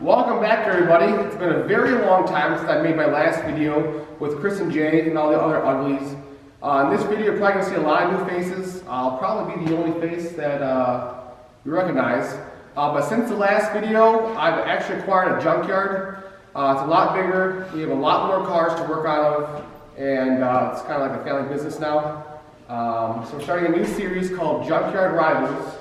Welcome back everybody. It's been a very long time since I made my last video with Chris and Jay and all the other uglies. In this video you're probably going to see a lot of new faces. I'll probably be the only face that you recognize. But since the last video, I've actually acquired a junkyard. It's a lot bigger. We have a lot more cars to work out of, and it's kind of like a family business now. So we're starting a new series called Junkyard Rivals.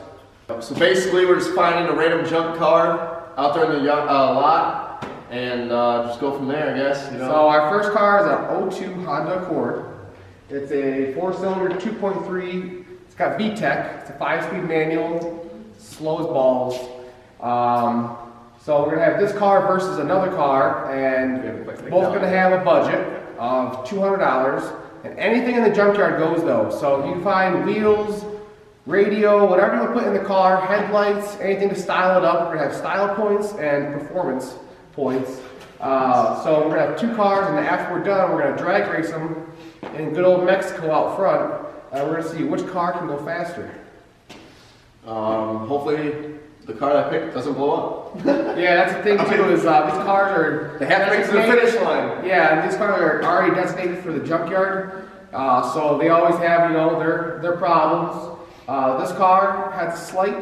So basically we're just finding a random junk car out there in the lot and just go from there, I guess. You know? So our first car is an 02 Honda Accord. It's a 4-cylinder 2.3. It's got VTEC. It's a 5-speed manual, slow as balls. So we're gonna have this car versus another car, and both gonna have a budget of $200. And anything in the junkyard goes though. So you find wheels, radio, whatever you want to put in the car, headlights, anything to style it up. We're going to have style points and performance points. So we're going to have two cars, and after we're done, we're going to drag race them in good old Mexico out front. We're going to see which car can go faster. Hopefully the car that I picked doesn't blow up. Yeah, that's the thing too, is these cars are... They have to make it to the finish line. Yeah, and these cars are already designated for the junkyard. So they always have, you know, their problems. This car has a slight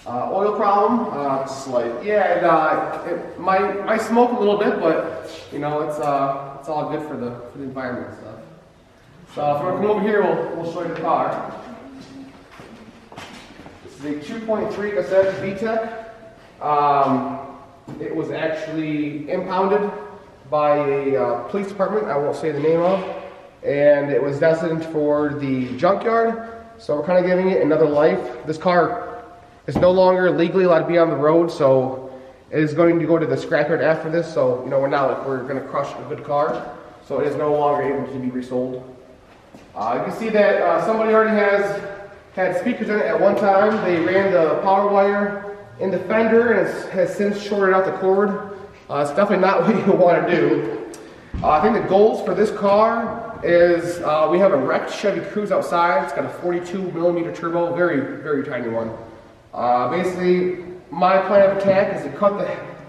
oil problem. Slight. Yeah, it might smoke a little bit, but you know it's all good for the environment and stuff. So if you want to come over here, we'll show you the car. This is a 2.3 cassette VTEC. It was actually impounded by a police department I won't say the name of, and it was destined for the junkyard. So we're kind of giving it another life. This car is no longer legally allowed to be on the road, so it is going to go to the scrapyard after this. So, you know, we're going to crush a good car, so it is no longer able to be resold. You can see that somebody already had speakers in it at one time. They ran the power wire in the fender, and it has since shorted out the cord. It's definitely not what you want to do. I think the goals for this car is we have a wrecked Chevy Cruze outside. It's got a 42mm turbo, very, very tiny one. Basically, my plan of attack is to cut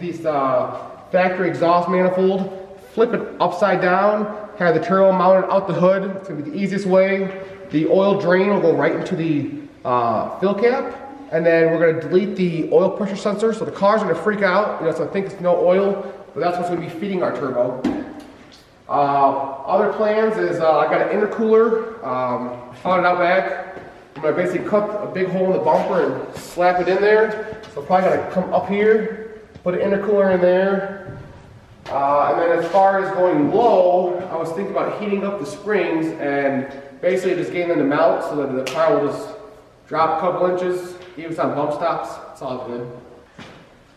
these factory exhaust manifold, flip it upside down, have the turbo mounted out the hood. It's going to be the easiest way. The oil drain will go right into the fill cap, and then we're going to delete the oil pressure sensor, so the car's going to freak out. You know, so I think it's no oil, but that's what's going to be feeding our turbo. Other plans is I got an intercooler, found it out back. I'm going to basically cut a big hole in the bumper and slap it in there. So probably got to come up here, put an intercooler in there. And then as far as going low, I was thinking about heating up the springs and basically just getting them to melt so that the car will just drop a couple inches, even if it's on bump stops. It's all good.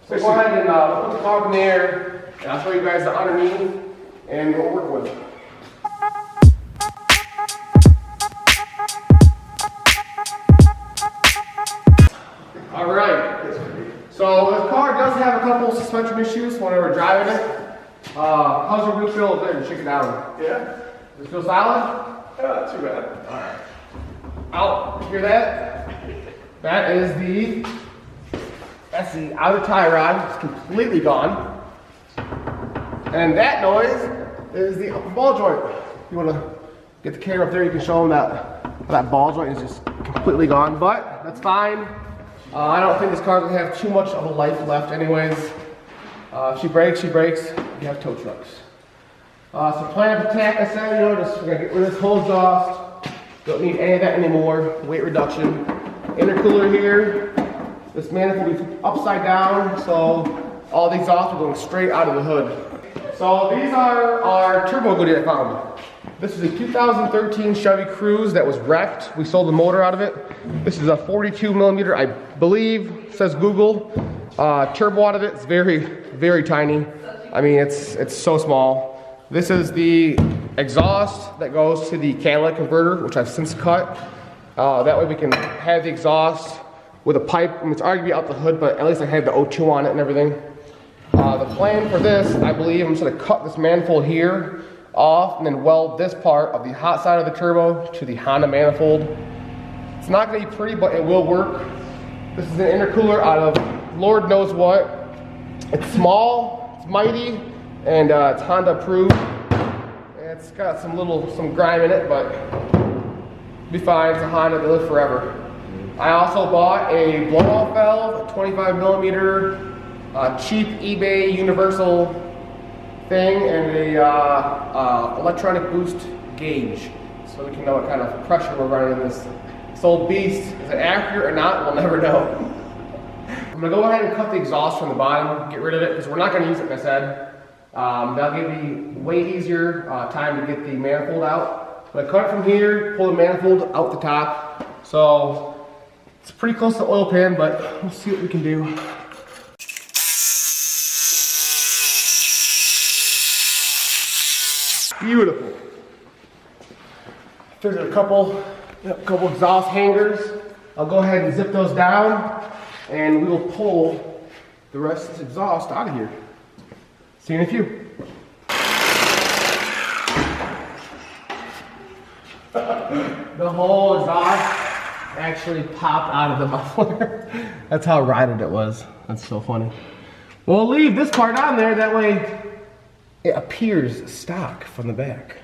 So go ahead and put the car up in the air, and I'll show you guys the underneath and we'll work with it. Alright, so this car does have a couple suspension issues when we're driving it. How's your wheel feel there? Check it out. Yeah. Does it feel solid? Not too bad. Alright. Out, hear that? That's the outer tie rod. It's completely gone. And that noise is the upper ball joint. You want to get the camera up there, you can show them that ball joint is just completely gone, but that's fine. I don't think this car's going to have too much of a life left anyways. If she breaks, you have tow trucks. So plan of attack, I said, you know, we're going to get rid of this whole exhaust. Don't need any of that anymore. Weight reduction. Intercooler here. This manifold will be upside down, so all the exhaust are going straight out of the hood. So these are our turbo goodie I found. This is a 2013 Chevy Cruze that was wrecked. We sold the motor out of it. This is a 42mm, I believe, says Google. Turbo out of it. It's very, very tiny. I mean, it's so small. This is the exhaust that goes to the catalytic converter, which I've since cut. That way we can have the exhaust with a pipe. I mean, it's arguably out the hood, but at least I have the O2 on it and everything. The plan for this, I believe, I'm just going to cut this manifold here off and then weld this part of the hot side of the turbo to the Honda manifold. It's not going to be pretty, but it will work. This is an intercooler out of Lord knows what. It's small, it's mighty, and it's Honda approved. It's got some grime in it, but it'll be fine. It's a Honda, they live forever. I also bought a blow-off valve, a 25 millimeter, cheap eBay universal thing, and a electronic boost gauge, so we can know what kind of pressure we're running in this old beast. Is it accurate or not? We'll never know. I'm gonna go ahead and cut the exhaust from the bottom, get rid of it, because we're not gonna use it, like I said. That'll give me way easier time to get the manifold out. But I cut it from here, pull the manifold out the top. So it's pretty close to the oil pan, but we'll see what we can do. Beautiful. There's a couple exhaust hangers. I'll go ahead and zip those down, and we will pull the rest of this exhaust out of here. See you in a few. The whole exhaust actually popped out of the muffler. That's how rotted it was. That's so funny. We'll leave this part on there, that way it appears stock from the back.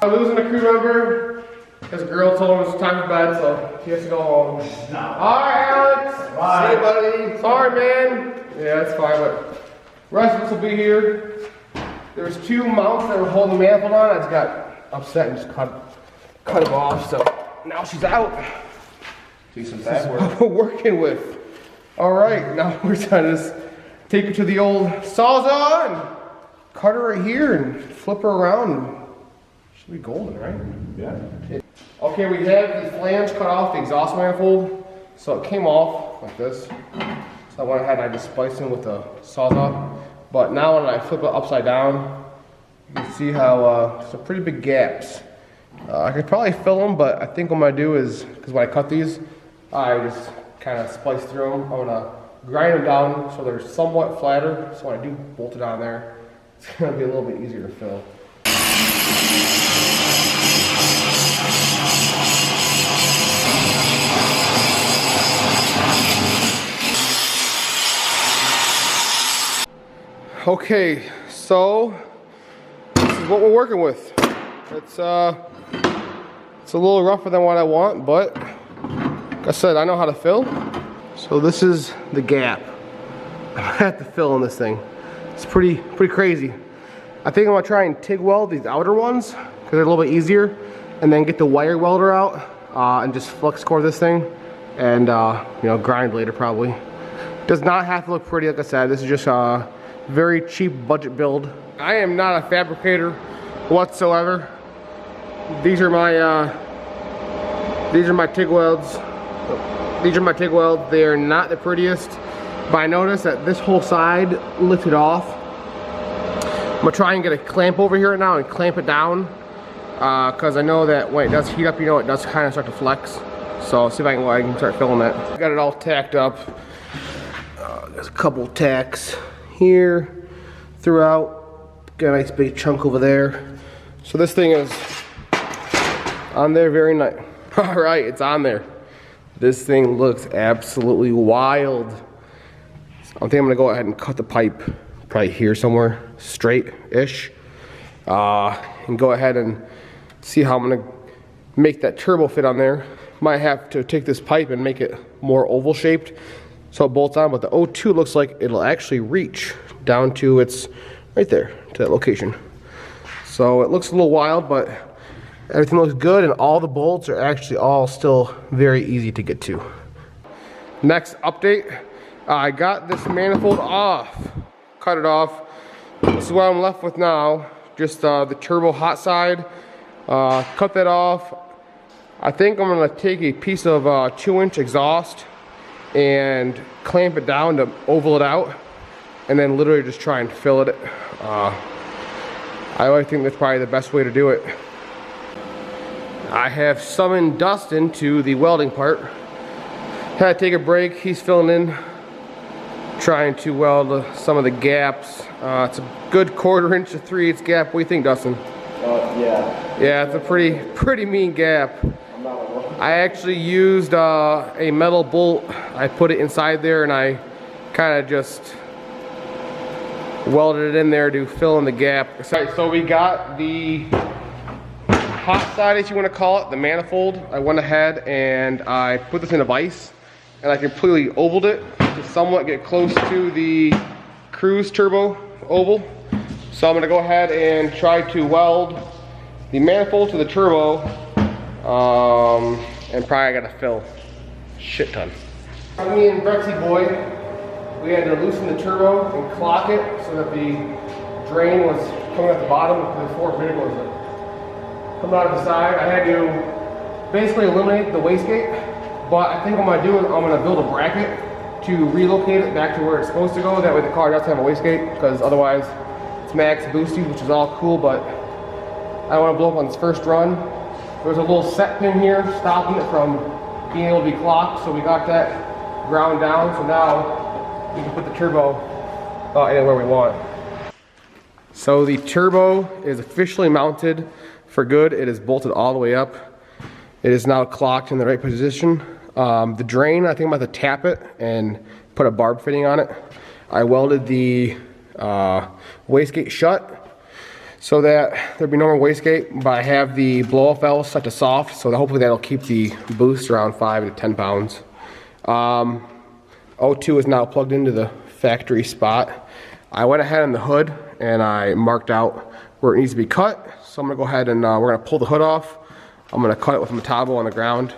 I'm losing a crew member. His girl told him it's time for bed, so he has to go home. No. Alright, Alex. Bye. See you, buddy. Sorry, man. Yeah, that's fine, but the rest of us will be here. There's two mounts that were holding the manifold on. I just got upset and just cut them off, so now she's out. Decent bad work. This is what we're working with. Alright, now we're trying to just take her to the old Sawzall and cut her right here and flip her around. Should be golden, right? Yeah. Okay, we have the flange cut off the exhaust manifold, so it came off like this. So I went ahead and I just spliced in with the Sawzall. But now when I flip it upside down, you can see how there's some pretty big gaps. I could probably fill them, but I think what I'm gonna do is, because when I cut these, I just kind of splice through them. I'm gonna grind them down so they're somewhat flatter. So when I do bolt it on there, it's gonna be a little bit easier to fill. Okay, so this is what we're working with. It's a little rougher than what I want, but like I said, I know how to fill. So this is the gap I have to fill in this thing. It's pretty crazy. I think I'm gonna try and TIG weld these outer ones because they're a little bit easier, and then get the wire welder out and just flux core this thing, and you know, grind later probably. Does not have to look pretty, like I said. This is just very cheap budget build. I am not a fabricator whatsoever. These are my TIG welds. These are my TIG welds. They are not the prettiest, but I noticed that this whole side lifted off. I'm gonna try and get a clamp over here now and clamp it down, because I know that when it does heat up, you know, it does kind of start to flex. So I'll see if I can start filling that. Got it all tacked up. There's a couple tacks here throughout. Got a nice big chunk over there. So this thing is on there very nice. All right, it's on there. This thing looks absolutely wild. I think I'm gonna go ahead and cut the pipe probably here somewhere, straight-ish, and go ahead and see how I'm gonna make that turbo fit on there. Might have to take this pipe and make it more oval shaped so it bolts on, but the O2 looks like it'll actually reach down to its, right there, to that location. So it looks a little wild, but everything looks good, and all the bolts are actually all still very easy to get to. Next update, I got this manifold off, cut it off. This is what I'm left with now, just the turbo hot side. Cut that off. I think I'm gonna take a piece of 2-inch exhaust and clamp it down to oval it out, and then literally just try and fill it. I always think that's probably the best way to do it. I have summoned Dustin to the welding part. Had to take a break. He's filling in, trying to weld some of the gaps. It's a good 1/4 inch to 3/8 gap. What do you think, Dustin? Yeah. Yeah, it's a pretty mean gap. I'm not a welder. I actually used a metal bolt. I put it inside there and I kind of just welded it in there to fill in the gap. So we got the hot side, as you want to call it, the manifold. I went ahead and I put this in a vise and I completely ovaled it to somewhat get close to the cruise turbo oval. So I'm going to go ahead and try to weld the manifold to the turbo, and probably got to fill a shit ton. Me and Brexy boy, we had to loosen the turbo and clock it so that the drain was coming at the bottom before it was coming out of the side. I had to basically eliminate the wastegate, but I think what I'm going to do is I'm going to build a bracket to relocate it back to where it's supposed to go. That way the car doesn't have a wastegate, because otherwise it's max boosted, which is all cool, but I don't want to blow up on this first run. There's a little set pin here stopping it from being able to be clocked, so we got that ground down. So now we can put the turbo anywhere we want. So the turbo is officially mounted for good. It is bolted all the way up. It is now clocked in the right position. The drain, I think I'm about to tap it and put a barb fitting on it. I welded the wastegate shut so that there'd be no more wastegate, but I have the blow-off valve set to soft, so that hopefully that'll keep the boost around 5 to 10 pounds. O2 is now plugged into the factory spot. I went ahead on the hood and I marked out where it needs to be cut. So I'm gonna go ahead and we're gonna pull the hood off. I'm gonna cut it with a Metabo on the ground.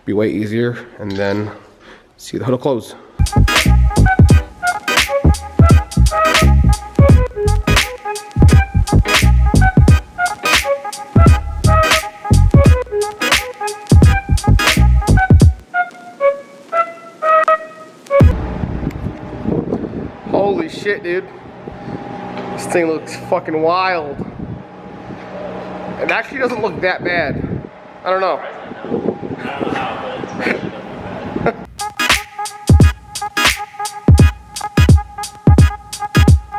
Be way easier, and then see the hood will close. Holy shit, dude. This thing looks fucking wild. It actually doesn't look that bad. I don't know. I don't know how, but